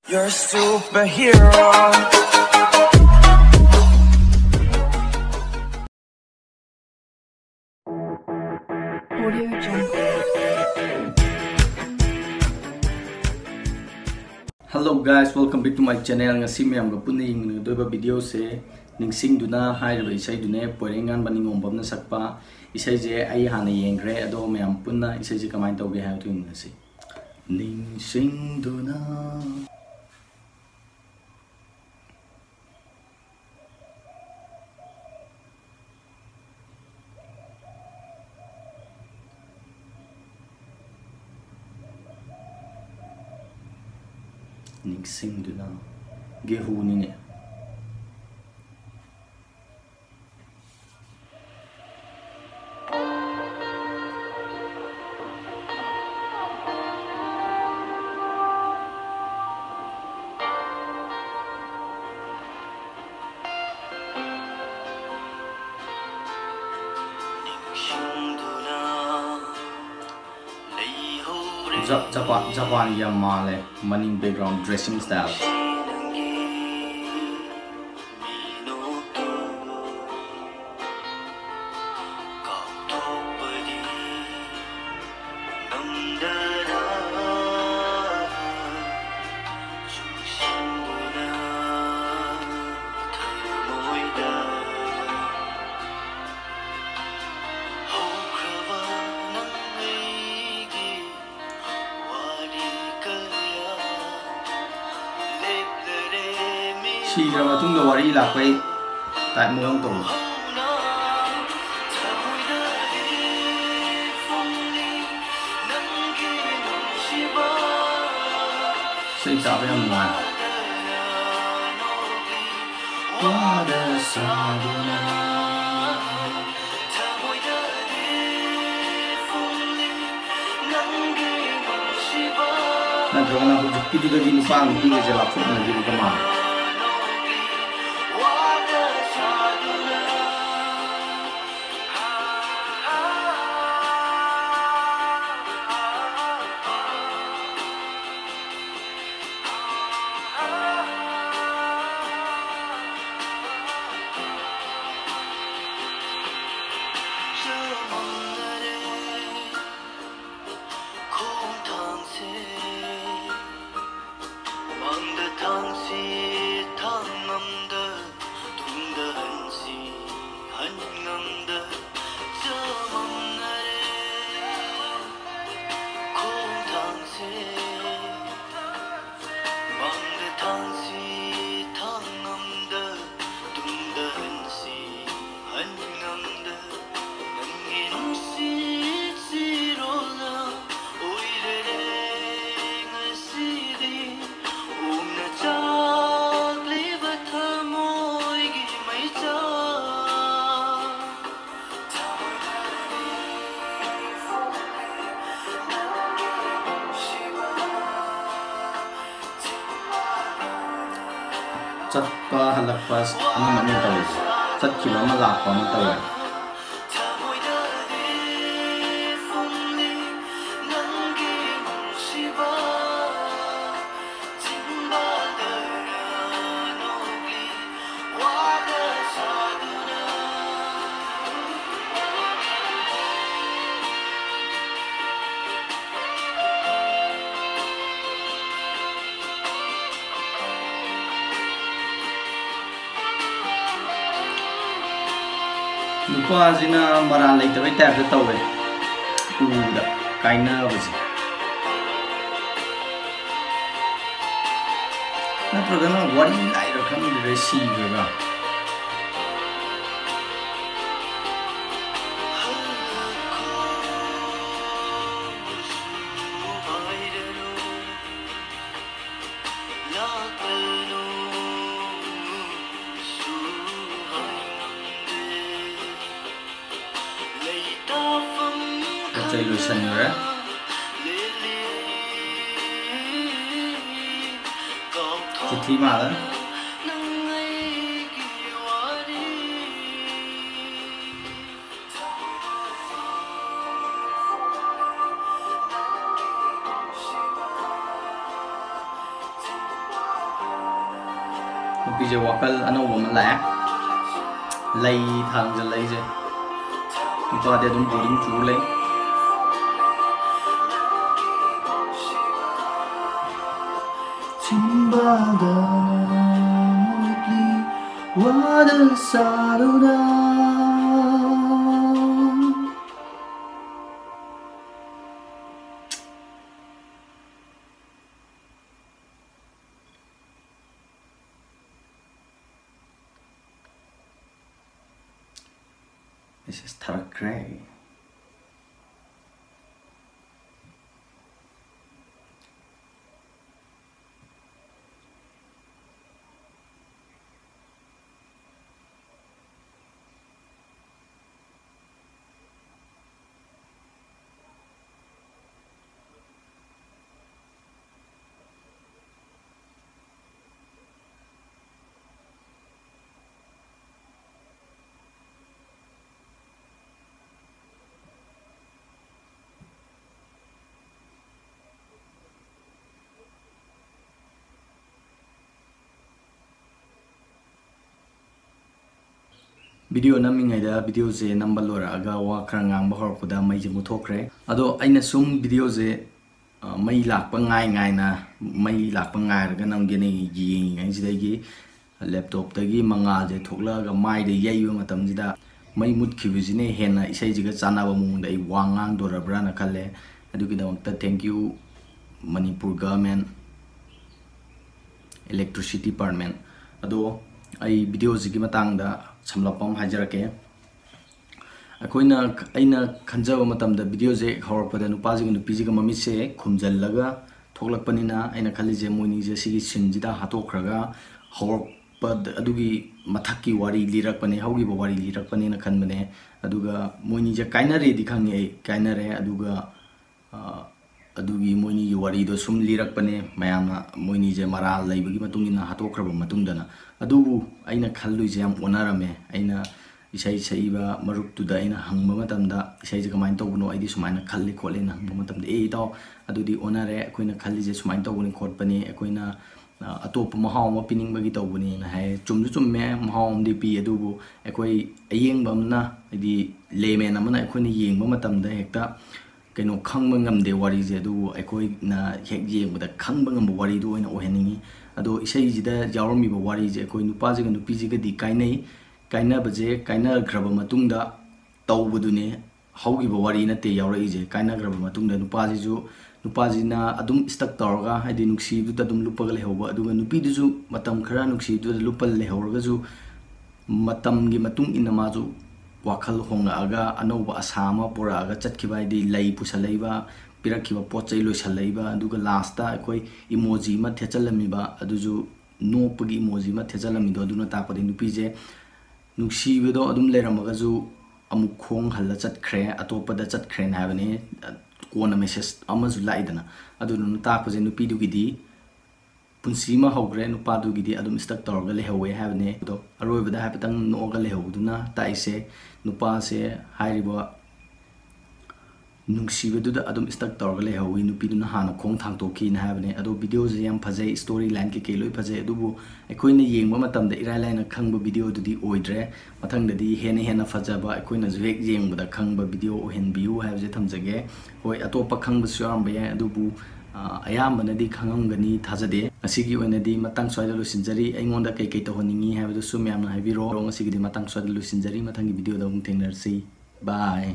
You're a superhero. Audio Jungle. Hello guys, welcome back to my channel. Ngasi mayam ga punna ying doiba video se ningsing duna hairba isai dune porengan baningom bamna sakpa isai je ai hana yengre ado mayam punna isai je kamai tawge ha tu ngasi ningsing duna ningsing duna gehu ni ne Japan ya male maning background dressing style Sigra matung da wari lakai tai muang to sei ta ba yang mai wada saduna na drona ko jukki du gi nupa ngi ge jala fu na gi ka ma Satpa halakpas ano man yung tawag sat kiba malakpa mo tawag nupa sina maran lai tabai type da tawe uda kaina basi na programa wari lai ro kam de si ga Ilusan ya Cithi malah ꯅꯨꯄꯤꯁꯦ ꯋꯥꯈꯜ ꯑꯅꯧꯕ ꯑꯃ ꯂꯥꯛꯑꯦ ꯂꯩ ꯊꯥꯡꯖꯜꯂꯛꯏꯁꯦ ꯅꯨꯄꯥꯗꯤ ꯑꯗꯨꯝ boring ꯆꯨ ꯂꯩ ꯆꯤꯡꯕꯥꯜꯗꯅ ꯃꯨꯠꯂꯤ ꯋꯥꯗ ꯁꯥꯗꯨꯅ Mrs. Tarakray. Video namingayda video je number loraga wa khara ngang ba horpoda mai je muthokre ado aina sum video je mai lakpa ngai na mai lakpa ngai raga namge ne yeng ngai jidagi laptop tagi mangal je thokla ga mai de yaiba matam jida mai mut khibijine hena isai jiga chana ba mung dai wangang dorabra na khalle adu ki damta thank you Manipur government electricity department ado ai video jigi matang da samlapam hajarake aina khanjaba matamda video je hawrpada nupaji gu nupi ji ga mami se khumjallaga thoklakpanina aina khali je moini je sigi sinjida hatokraga hawrpad adugi mathakki wari lirakpane hawgi ba wari lirakpane na khanbane aduga moini je kainare di khangi kainare aduga adugi moini yu wari do sum lirakpane mayamna moini je maral laibagi matungina hatokraba matungdana adubu aina khallu je am onarame aina isai saiba maruk tu da aina hangba matamda isai je kamain tawbuno aidi sumaina khalli khole na hangba matamda e taw adudi onare akoina khalli je sumain tawbuni khotpani akoina atop mahaw ma pining bagi tawbuni na hai chumju chumme mahaw amdi pi adubu akoi ayeng bamna aidi lemen amana akoina yengba matamda hekta keno khangba ngamde wari je adu akoi na hek yengba khangba ngamba wari do oina oheningi ado isai jida jawrmi ba wari je akoi nupa je nupi je ga di kainai kaina baje kaina graba matungda tawbudune haugi ba wari na te yawrai je kaina graba matungda nupa je ju nupa ji na adum stuck tawga haidi nuksi du ta dum lupaga lehawba aduga nupi du ju matam khara nuksi du lupal lehawrga ju matam gi matung ina ma ju wakhal honga aga anoba asama pura aga chatkiba di lai pusalaiba pirakhiba pochai loisalaiba aduga last ta akoi emoji ma thechalamiba aduju nopagi emoji ma thechalamido aduna tapadi nupi je nuksibido adum leramaga ju amuk khong halla chatkhre atopada chatkhre na habane kona message amaju laidana adunu tapje nupi du gidi punsi ma hogre nupa du gidi adum stuck torga lehawe habane do aroibada hapatang noga lehawduna taise nupa se hairiba nungsibeduda adum stuck torga lehawi nupi duna hana khong thangtoki na habane ado video je yam phajai story line ke loi phajai adubu akoina yengba matamda irai laina khangba video dudi oidre mathangdadi hena phajaba akoina jek yengbada khangba video ohenbiu habje thamjage hoi atopa khangba syam ba adubu ayambanadi khangamgani thajade asigi oinadi matang swaida lusinjari aingonda kai to honingi habadu sum yamna habiro asigi matang swaida lusinjari mathangi video da mung tengnersi bye